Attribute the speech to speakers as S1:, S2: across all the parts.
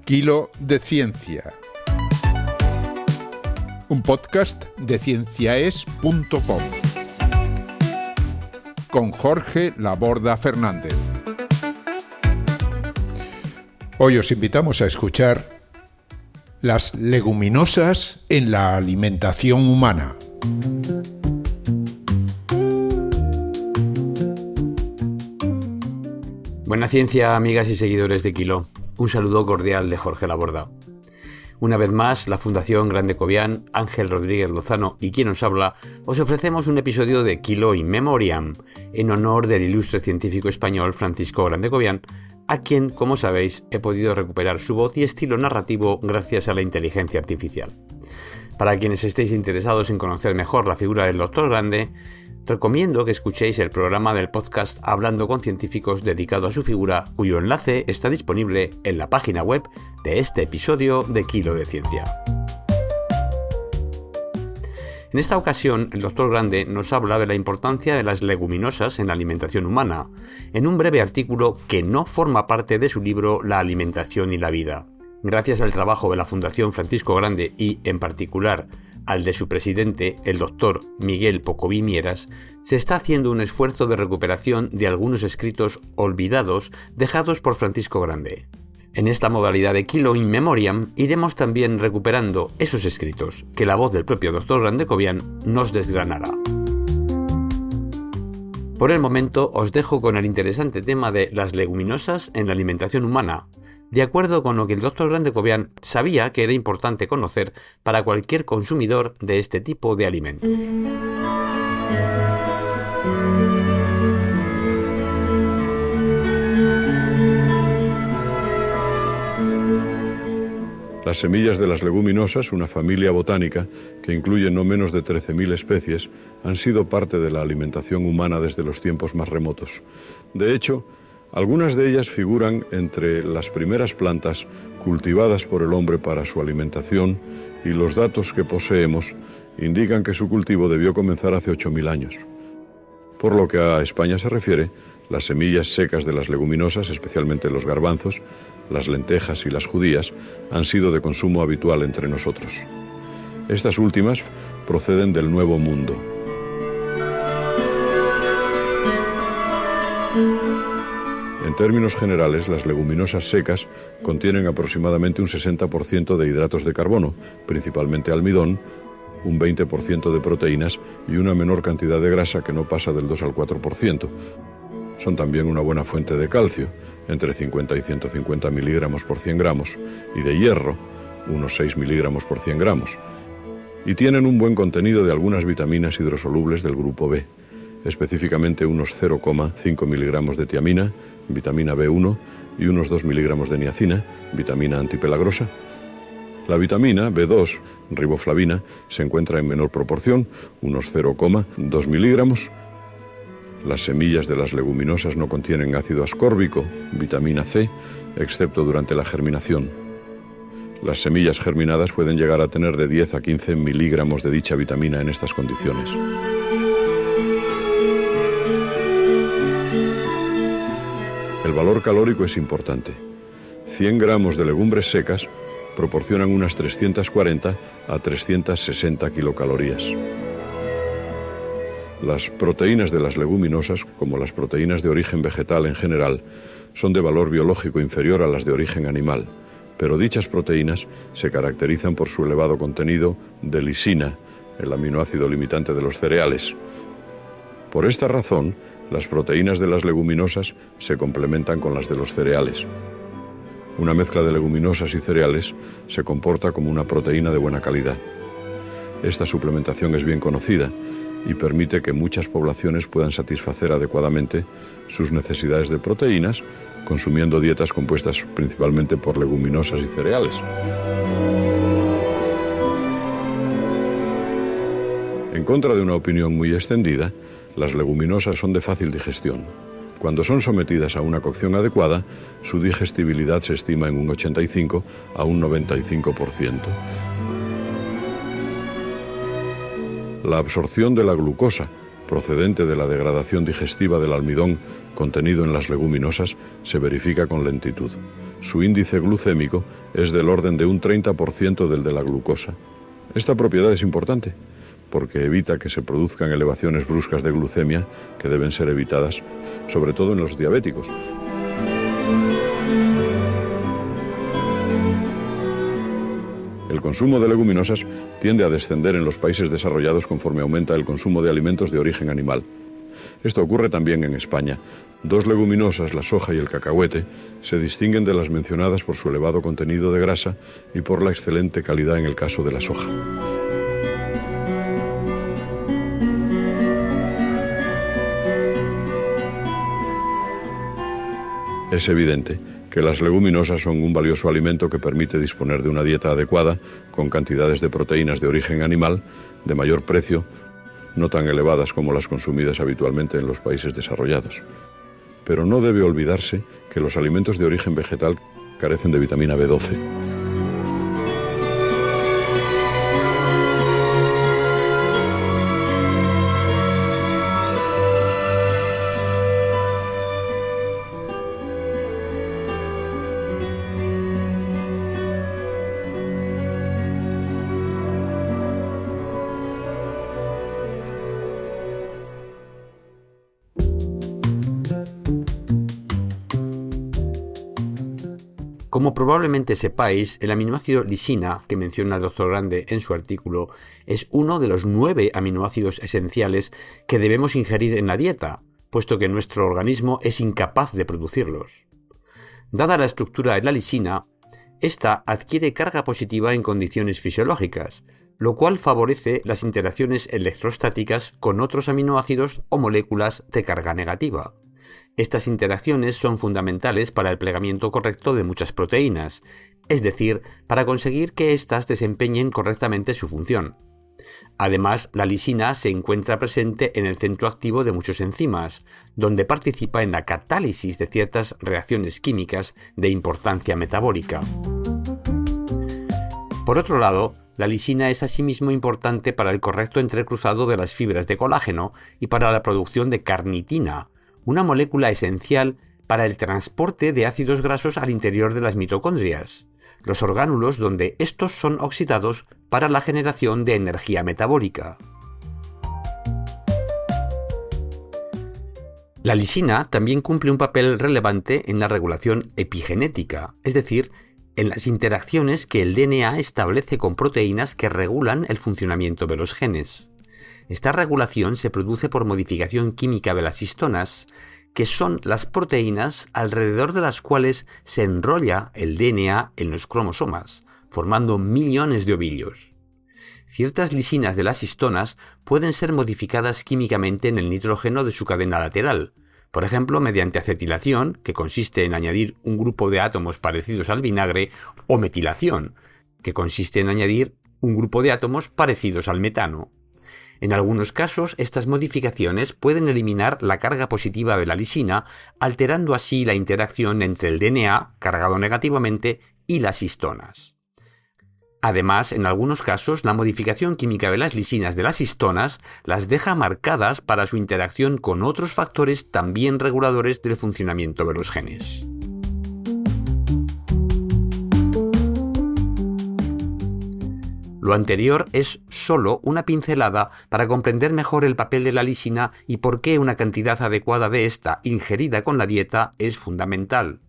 S1: Kilo de Ciencia, un podcast de cienciaes.com con Jorge Laborda Fernández. Hoy os invitamos a escuchar las leguminosas en la alimentación humana.
S2: Buena ciencia, amigas y seguidores de Kilo. Un saludo cordial de Jorge Laborda. Una vez más, la Fundación Grande Cobian, Ángel Rodríguez Lozano y quien os habla, os ofrecemos un episodio de Kilo in Memoriam, en honor del ilustre científico español Francisco Grande Cobian, a quien, como sabéis, he podido recuperar su voz y estilo narrativo gracias a la inteligencia artificial. Para quienes estéis interesados en conocer mejor la figura del Dr. Grande, recomiendo que escuchéis el programa del podcast Hablando con Científicos dedicado a su figura, cuyo enlace está disponible en la página web de este episodio de Kilo de Ciencia. En esta ocasión, el Dr. Grande nos habla de la importancia de las leguminosas en la alimentación humana, en un breve artículo que no forma parte de su libro La alimentación y la vida. Gracias al trabajo de la Fundación Francisco Grande y, en particular, al de su presidente, el doctor Miguel Pocoví Mieras, se está haciendo un esfuerzo de recuperación de algunos escritos olvidados dejados por Francisco Grande. En esta modalidad de Kilo in Memoriam iremos también recuperando esos escritos que la voz del propio doctor Grande Cobian nos desgranará. Por el momento os dejo con el interesante tema de las leguminosas en la alimentación humana, de acuerdo con lo que el Dr. Grande Cobian sabía que era importante conocer para cualquier consumidor de este tipo de alimentos.
S3: Las semillas de las leguminosas, una familia botánica que incluye no menos de 13.000 especies, han sido parte de la alimentación humana desde los tiempos más remotos. De hecho, algunas de ellas figuran entre las primeras plantas cultivadas por el hombre para su alimentación y los datos que poseemos indican que su cultivo debió comenzar hace 8.000 años. Por lo que a España se refiere, las semillas secas de las leguminosas, especialmente los garbanzos, las lentejas y las judías, han sido de consumo habitual entre nosotros. Estas últimas proceden del Nuevo Mundo. En términos generales, las leguminosas secas contienen aproximadamente un 60% de hidratos de carbono, principalmente almidón, un 20% de proteínas y una menor cantidad de grasa que no pasa del 2 al 4%. Son también una buena fuente de calcio, entre 50 y 150 miligramos por 100 gramos, y de hierro, unos 6 miligramos por 100 gramos. Y tienen un buen contenido de algunas vitaminas hidrosolubles del grupo B, específicamente unos 0,5 miligramos de tiamina, vitamina B1, y unos 2 miligramos de niacina, vitamina antipelagrosa. La vitamina B2, riboflavina, se encuentra en menor proporción, unos 0,2 miligramos. Las semillas de las leguminosas no contienen ácido ascórbico, vitamina C, excepto durante la germinación. Las semillas germinadas pueden llegar a tener de 10 a 15 miligramos de dicha vitamina en estas condiciones. El valor calórico es importante. 100 gramos de legumbres secas proporcionan unas 340 a 360 kilocalorías. Las proteínas de las leguminosas, como las proteínas de origen vegetal en general, son de valor biológico inferior a las de origen animal, pero dichas proteínas se caracterizan por su elevado contenido de lisina, el aminoácido limitante de los cereales. Por esta razón, las proteínas de las leguminosas se complementan con las de los cereales. Una mezcla de leguminosas y cereales se comporta como una proteína de buena calidad. Esta suplementación es bien conocida y permite que muchas poblaciones puedan satisfacer adecuadamente sus necesidades de proteínas, consumiendo dietas compuestas principalmente por leguminosas y cereales. En contra de una opinión muy extendida, las leguminosas son de fácil digestión. Cuando son sometidas a una cocción adecuada, su digestibilidad se estima en un 85 a un 95%. La absorción de la glucosa procedente de la degradación digestiva del almidón contenido en las leguminosas, se verifica con lentitud. Su índice glucémico es del orden de un 30% del de la glucosa. Esta propiedad es importante porque evita que se produzcan elevaciones bruscas de glucemia que deben ser evitadas, sobre todo en los diabéticos. El consumo de leguminosas tiende a descender en los países desarrollados conforme aumenta el consumo de alimentos de origen animal. Esto ocurre también en España. Dos leguminosas, la soja y el cacahuete, se distinguen de las mencionadas por su elevado contenido de grasa y por la excelente calidad en el caso de la soja. Es evidente que las leguminosas son un valioso alimento que permite disponer de una dieta adecuada, con cantidades de proteínas de origen animal, de mayor precio, no tan elevadas como las consumidas habitualmente en los países desarrollados. Pero no debe olvidarse que los alimentos de origen vegetal carecen de vitamina B12.
S2: Como probablemente sepáis, el aminoácido lisina, que menciona el Dr. Grande en su artículo, es uno de los 9 aminoácidos esenciales que debemos ingerir en la dieta, puesto que nuestro organismo es incapaz de producirlos. Dada la estructura de la lisina, esta adquiere carga positiva en condiciones fisiológicas, lo cual favorece las interacciones electrostáticas con otros aminoácidos o moléculas de carga negativa. Estas interacciones son fundamentales para el plegamiento correcto de muchas proteínas, es decir, para conseguir que éstas desempeñen correctamente su función. Además, la lisina se encuentra presente en el centro activo de muchos enzimas, donde participa en la catálisis de ciertas reacciones químicas de importancia metabólica. Por otro lado, la lisina es asimismo importante para el correcto entrecruzado de las fibras de colágeno y para la producción de carnitina, una molécula esencial para el transporte de ácidos grasos al interior de las mitocondrias, los orgánulos donde estos son oxidados para la generación de energía metabólica. La lisina también cumple un papel relevante en la regulación epigenética, es decir, en las interacciones que el DNA establece con proteínas que regulan el funcionamiento de los genes. Esta regulación se produce por modificación química de las histonas, que son las proteínas alrededor de las cuales se enrolla el DNA en los cromosomas, formando millones de ovillos. Ciertas lisinas de las histonas pueden ser modificadas químicamente en el nitrógeno de su cadena lateral, por ejemplo mediante acetilación, que consiste en añadir un grupo de átomos parecidos al vinagre, o metilación, que consiste en añadir un grupo de átomos parecidos al metano. En algunos casos, estas modificaciones pueden eliminar la carga positiva de la lisina, alterando así la interacción entre el DNA, cargado negativamente, y las histonas. Además, en algunos casos, la modificación química de las lisinas de las histonas las deja marcadas para su interacción con otros factores también reguladores del funcionamiento de los genes. Lo anterior es solo una pincelada para comprender mejor el papel de la lisina y por qué una cantidad adecuada de esta ingerida con la dieta es fundamental.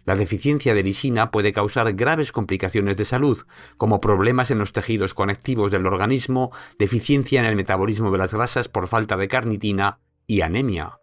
S2: La deficiencia de lisina puede causar graves complicaciones de salud, como problemas en los tejidos conectivos del organismo, deficiencia en el metabolismo de las grasas por falta de carnitina y anemia.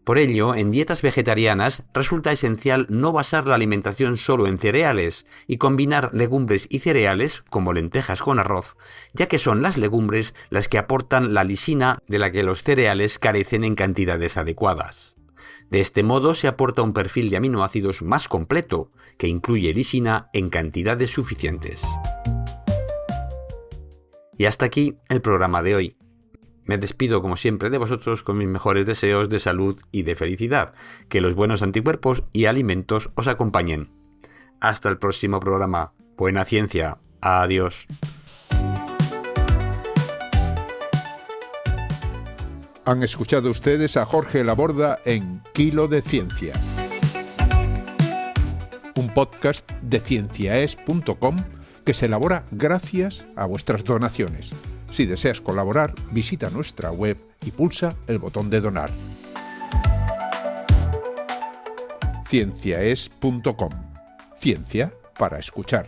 S2: Por ello, en dietas vegetarianas resulta esencial no basar la alimentación solo en cereales y combinar legumbres y cereales, como lentejas con arroz, ya que son las legumbres las que aportan la lisina de la que los cereales carecen en cantidades adecuadas. De este modo se aporta un perfil de aminoácidos más completo, que incluye lisina en cantidades suficientes. Y hasta aquí el programa de hoy. Me despido como siempre de vosotros con mis mejores deseos de salud y de felicidad. Que los buenos anticuerpos y alimentos os acompañen. Hasta el próximo programa. Buena ciencia. Adiós.
S1: Han escuchado ustedes a Jorge Laborda en Kilo de Ciencia, un podcast de cienciaes.com que se elabora gracias a vuestras donaciones. Si deseas colaborar, visita nuestra web y pulsa el botón de donar. cienciaes.com. Ciencia para escuchar.